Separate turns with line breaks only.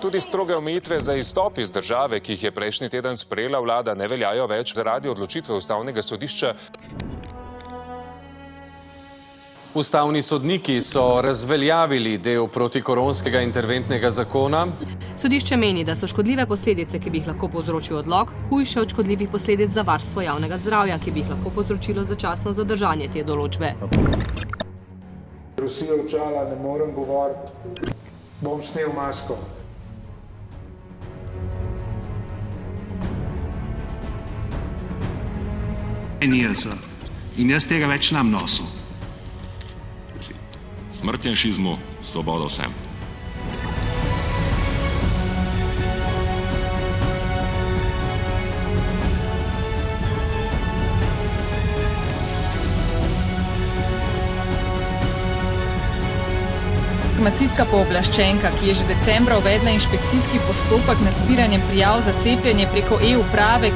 Tudi stroge omejitve za izstop iz države, ki jih je prejšnji teden sprejela vlada, ne veljajo več zaradi odločitve Ustavnega sodišča.
Ustavni sodniki so razveljavili del protikoronskega interventnega zakona.
Sodišče meni, da so škodljive posledice, ki bi jih lahko povzročil odlok, hujše od škodljivih posledic za varstvo javnega zdravja, ki bi jih lahko povzročilo začasno zadržanje te določbe.
Rusija očala, ne morem govoriti, bom snel masko.
In jaz tega več nam nosil.
Smrt janšizmu, svoboda vsem.
Informacijska pooblaščenka, ki je že decembra uvedla inšpekcijski postopek nad zbiranjem prijav za cepljenje preko e-uprave.